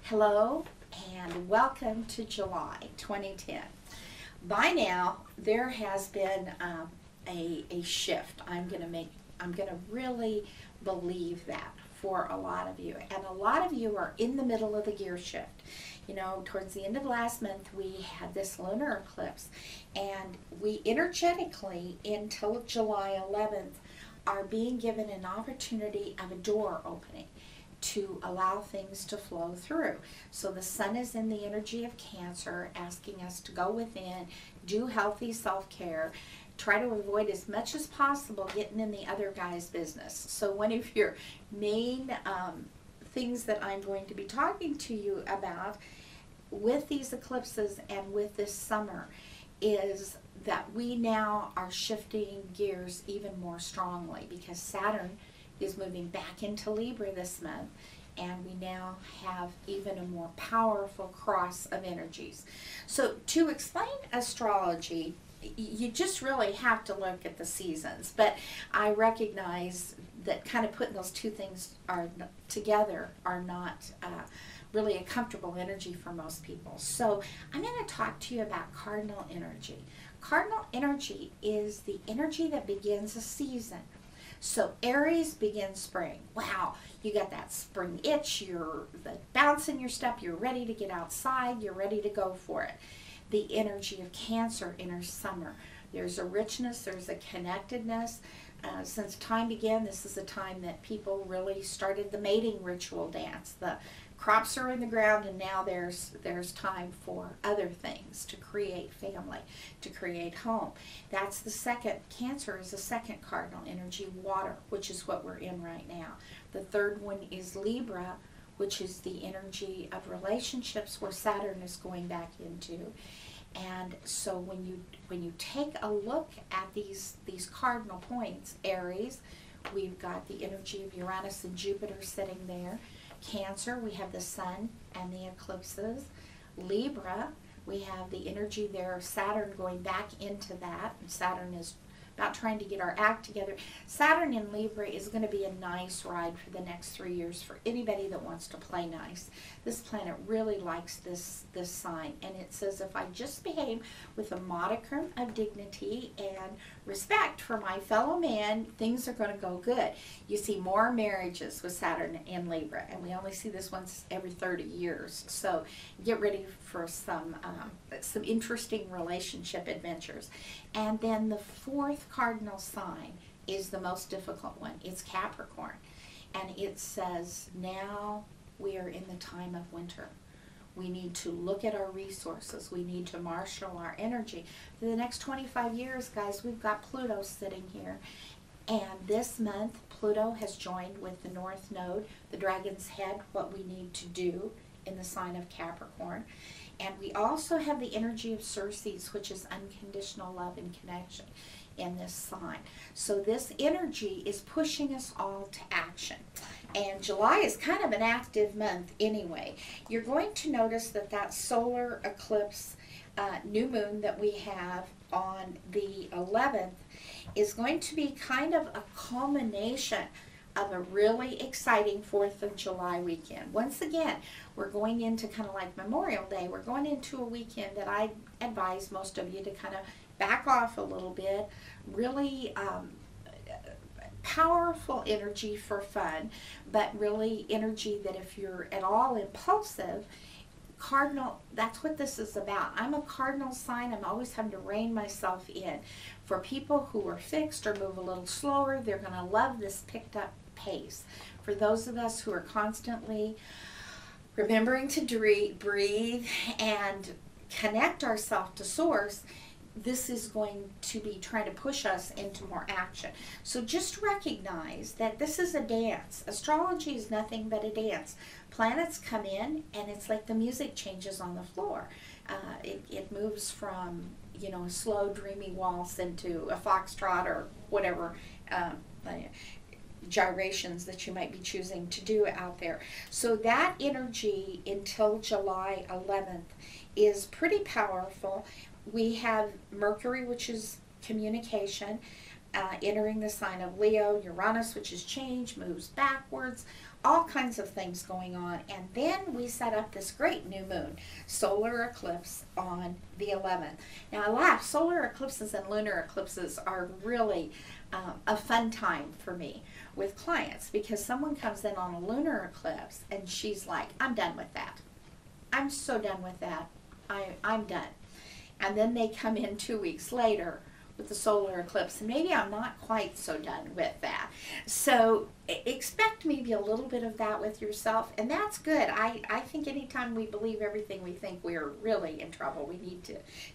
Hello and welcome to July 2010. By now, there has been a shift. I'm gonna really believe that for a lot of you. And a lot of you are in the middle of the gear shift. You know, towards the end of last month, we had this lunar eclipse, and we energetically, until July 11th, are being given an opportunity of a door opening to allow things to flow through. So the sun is in the energy of Cancer, asking us to go within, do healthy self-care, try to avoid as much as possible getting in the other guy's business. So one of your main things that I'm going to be talking to you about with these eclipses and with this summer is that we now are shifting gears even more strongly, because Saturn is moving back into Libra this month, and we now have even a more powerful cross of energies. So to explain astrology, you just really have to look at the seasons, but I recognize that kind of putting those two things together are not really a comfortable energy for most people. So I'm going to talk to you about cardinal energy. Cardinal energy is the energy that begins a season. So Aries begins spring. Wow, you got that spring itch, you're bouncing your step, you're ready to get outside, you're ready to go for it. The energy of Cancer enters summer. There's a richness, there's a connectedness. Since time began, this is a time that people really started the mating ritual dance. The crops are in the ground, and now there's time for other things, to create family, to create home. That's the second. Cancer is the second cardinal energy, water, which is what we're in right now. The third one is Libra, which is the energy of relationships, where Saturn is going back into. And so when you take a look at these cardinal points, Aries, we've got the energy of Uranus and Jupiter sitting there. Cancer, we have the sun and the eclipses. Libra, we have the energy there of Saturn going back into that. And Saturn is about trying to get our act together. Saturn in Libra is going to be a nice ride for the next 3 years for anybody that wants to play nice. This planet really likes this sign, and it says, if I just behave with a modicum of dignity and respect for my fellow man, things are going to go good. You see more marriages with Saturn in Libra, and we only see this once every 30 years. So get ready for some interesting relationship adventures. And then the fourth cardinal sign is the most difficult one. It's Capricorn, and it says, now we are in the time of winter. We need to look at our resources. We need to marshal our energy. For the next 25 years, guys, we've got Pluto sitting here. And this month, Pluto has joined with the North Node, the Dragon's Head, what we need to do in the sign of Capricorn. And we also have the energy of Circes, which is unconditional love and connection, in this sign. So this energy is pushing us all to action. And July is kind of an active month anyway. You're going to notice that solar eclipse new moon that we have on the 11th is going to be kind of a culmination of a really exciting 4th of July weekend. Once again, we're going into kind of like Memorial Day. We're going into a weekend that I advise most of you to kind of back off a little bit. Really powerful energy for fun, but really energy that if you're at all impulsive, cardinal, that's what this is about. I'm a cardinal sign. I'm always having to rein myself in. For people who are fixed or move a little slower, they're going to love this picked up pace. For those of us who are constantly remembering to breathe and connect ourselves to source, this is going to be trying to push us into more action. So just recognize that this is a dance. Astrology is nothing but a dance. Planets come in, and it's like the music changes on the floor. It moves from, you know, a slow, dreamy waltz into a foxtrot or whatever gyrations that you might be choosing to do out there. So that energy until July 11th is pretty powerful. We have Mercury, which is communication, entering the sign of Leo. Uranus, which is change, moves backwards. all kinds of things going on. And then we set up this great new moon, solar eclipse on the 11th. Now I laugh, solar eclipses and lunar eclipses are really a fun time for me with clients, because someone comes in on a lunar eclipse and she's like, I'm done with that. I'm so done with that. I'm done. And then they come in 2 weeks later with the solar eclipse, and maybe I'm not quite so done with that. So expect maybe a little bit of that with yourself, and that's good. I think anytime we believe everything we think, we're really in trouble. We need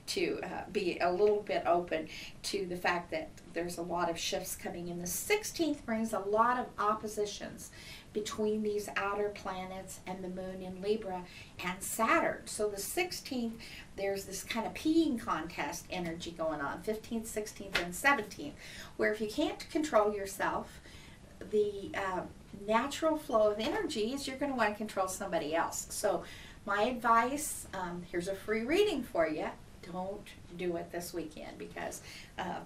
to be a little bit open to the fact that there's a lot of shifts coming in. The 16th brings a lot of oppositions between these outer planets and the moon in Libra and Saturn. So the 16th, there's this kind of peeing contest energy going on, 15th, 16th, and 17th, where if you can't control yourself, the natural flow of energy is you're going to want to control somebody else. So my advice, here's a free reading for you. Don't do it this weekend, because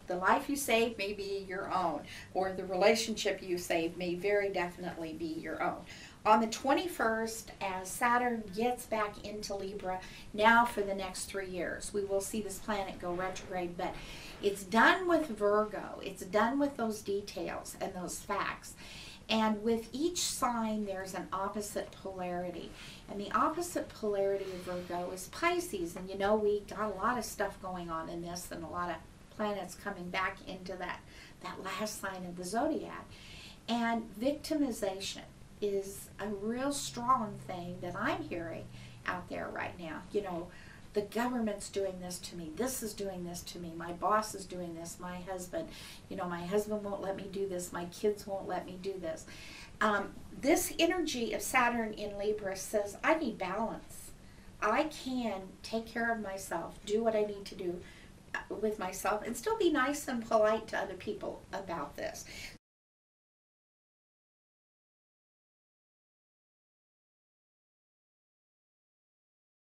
the life you save may be your own, or the relationship you save may very definitely be your own. On the 21st, as Saturn gets back into Libra, now for the next 3 years, we will see this planet go retrograde, but it's done with Virgo. It's done with those details and those facts. And with each sign, there's an opposite polarity. And the opposite polarity of Virgo is Pisces. And you know, we got a lot of stuff going on in this, and a lot of planets coming back into that last sign of the zodiac. And victimization is a real strong thing that I'm hearing out there right now. You know, the government's doing this to me, this is doing this to me, my boss is doing this, my husband, you know, my husband won't let me do this, my kids won't let me do this. This energy of Saturn in Libra says, I need balance. I can take care of myself, do what I need to do with myself, and still be nice and polite to other people about this.